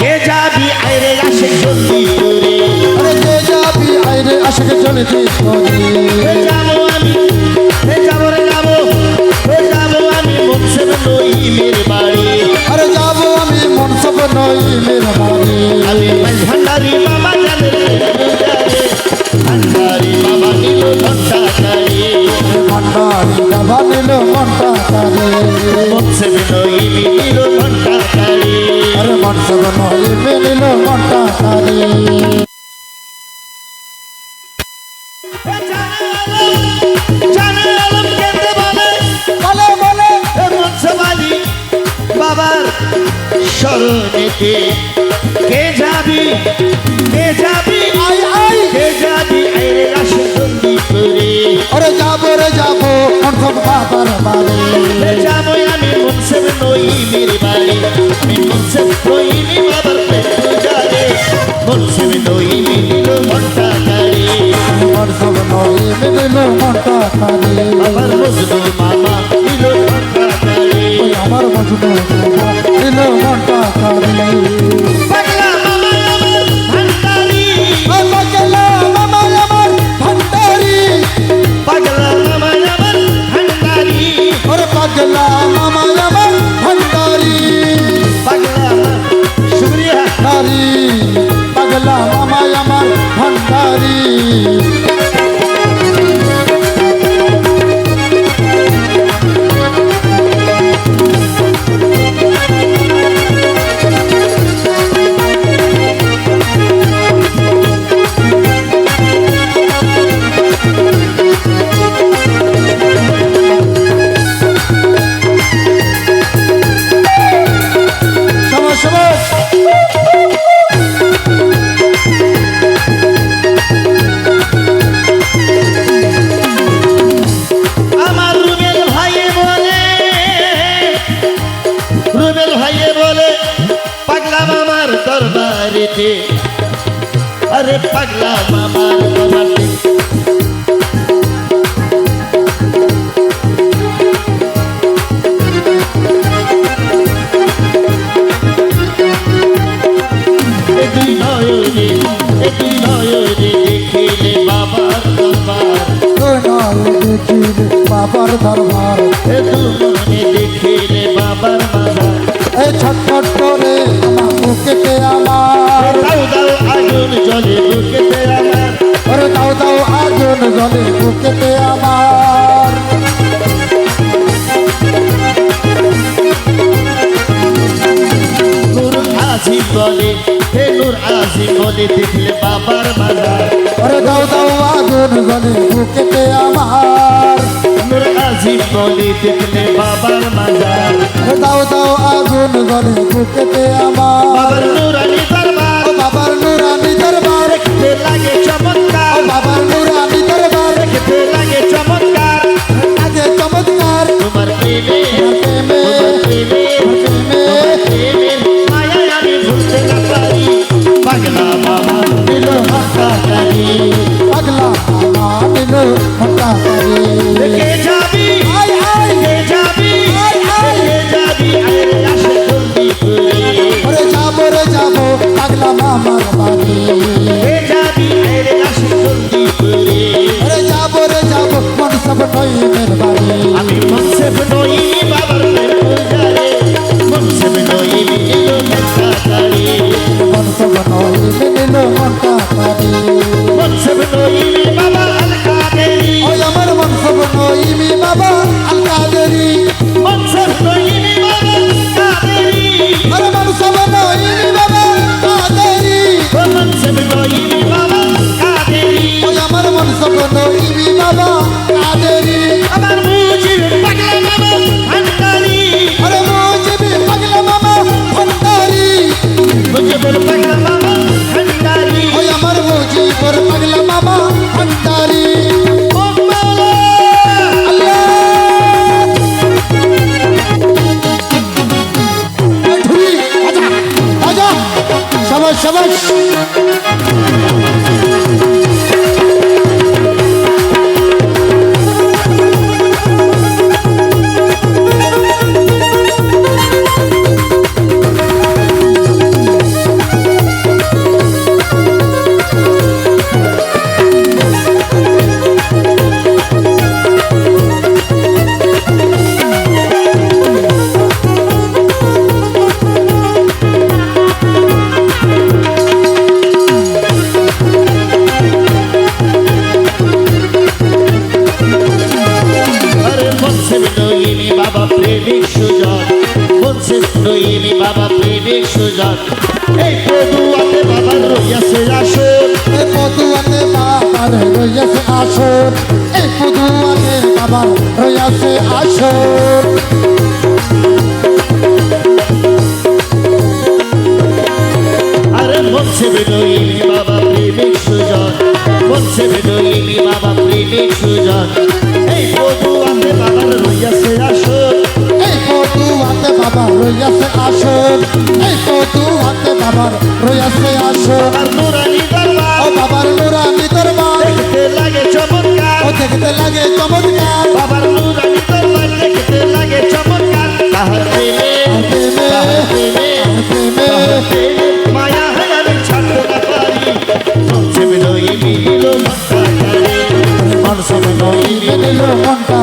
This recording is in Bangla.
কে যাবি আইরে আশিক জলদি করে আরে কে যাবি আইরে আশিক জলদি করে যাবো আমি যাবো রে যাবো আমি মুনসিব নঈমের বাড়ি আরে যাবো আমি মুনসিব নঈমের বাড়ি আমি ভান্ডারি বাবা জানের ভান্ডারি বাবা নিল ঘন্টা কারে ভান্ডারি বাবা নিল ঘন্টা কারে মুনসিব নঈম নিল ঘন্টা কারে আরে মুনসিব নঈম নিল ঘন্টা কারে বাবার শরণেতে কে যাবি আই আই কে যাবি আইরে আশিক জলদি করে আরে যাবো রে যাবো মুনসিব বাবার বাড়ি যাবো আমি মুনসিব নঈমের বাড়ি আমি মুনসিব নঈম বাবার পূজারে মুনসিব নঈম নিল ঘন্টা কারে মুনসিব নঈম নিল ঘন্টা কারে আমার মজনু মামা নিল ঘন্টা কারে আমার মজনু নিল ঘন্টা কারে পাগলা মামা আমার ভান্ডারি পাগলা মামা আমার ভান্ডারি পাগলা মামা আমার ভান্ডারি ওরে পাগলা মামা আমার ভান্ডারি পাগলা শুক্রিয়া ভান্ডারি পাগলা মামা আমার ভান্ডারি আমার রুবেল ভাইয়ে বলে পাগলা মামার দরবারেতে আরে পাগলা মামার দরবারে দুই নয়নে দেখিলে বাবার দরবার দেখিলে বাবার দরবার দুমনে দেখিলে বাবার মাজার এই ছটফট করে আমার বুকেতে আমার দাও দাও আগুন জলে বুকেতে আমার ওরে দাও দাও আগুন জলে বুকেতে আমার নূর আজিম বলে হে নূর আজিম বলে দেখলে বাবার মাজার ওরে দাও দাও আগুন জলে বুকেতে আমার নূর আজিম বলে দেখলে বাবার মাজার ওরে দাও দাও আগুন জলে বুকেতে আমার বাবার নুরানি দরবার ও বাবার নুরানি দরবার দেখতে লাগে চমৎকার ও বাবার নুরানি দরবার দেখতে লাগে চমৎকার আগে চমৎকার তোমার প্রেমে প্রেমে প্রেমে মায়া আমি ভুলতে না পারি পাগলা বাবা দিল হাতা কারি পাগলা মামা নিল ঘন্টা কারে কে যাবি আই আই কে যাবি আই আই কে যাবি আইরে আশিক জলদি করে ওরে যাবো রে যাবো পাগলা মামার বাড়ি কে যাবি আইরে আশিক জলদি করে ওরে যাবো রে যাবো মুনসিব নঈমের বাড়ি আমি মুনসিব নঈম বাবার পূজারে মুনসিব নঈম নিল ঘন্টা কারে মুনসিব নঈম নিল ঘন্টা কারে মুনসিব নঈম বাবা আল কাদেরি ওই আমার মুনসিব নঈম বাবা আল কাদেরি মুনসিব নঈম বাবা কাদেরি আরে মুনসিব নঈম বাবা কাদেরি ও মুনসিব নঈম বাবা কাদেরি ওই আমার মুনসিব নঈম বাবা কাদেরি আমার মুজিব পাগলা মামা ভান্ডারি আরে মুজিবি পাগলা মামা ভান্ডারি মুজিবুর পাগলা মামা ভান্ডারি ওই আমার মুজিবর পাগলা মামা ভান্ডারি ও মাওলা আল্লাহ ধুরি আজা আজা শাবাশ শাবাশ সুজান এই পদুয়াতে বাবার রইয়াছে আসর এই পদুয়াতে বাবার রইয়াছে আসর এই পদুয়াতে বাবার রইয়াছে আসর আরে বলছে বিনয়িনী বাবা প্রেমিক সুজন বলছে বিনয়িনী বাবা প্রেমিক সুজন এই পদুয়াতে বাবার রইয়াছে আসর এই পদুয়াতে বাবার রইয়াছে আসর এই পদুয়াতে বাবার রইয়াছে আসর আর নুরানি দরবার ও বাবার নুরানি দরবার দেখতে লাগে চমৎকার ও দেখতে লাগে চমৎকার বাবার নুরানি দরবার দেখতে লাগে চমৎকার তাহার প্রেমে তাহার প্রেমে তাহার প্রেমে মায়া হয় আমি ছাড়তে না পারি বলছে বিনয়িনী নিল মনটা কারে মনসে বিনয়িনী নিল মনটা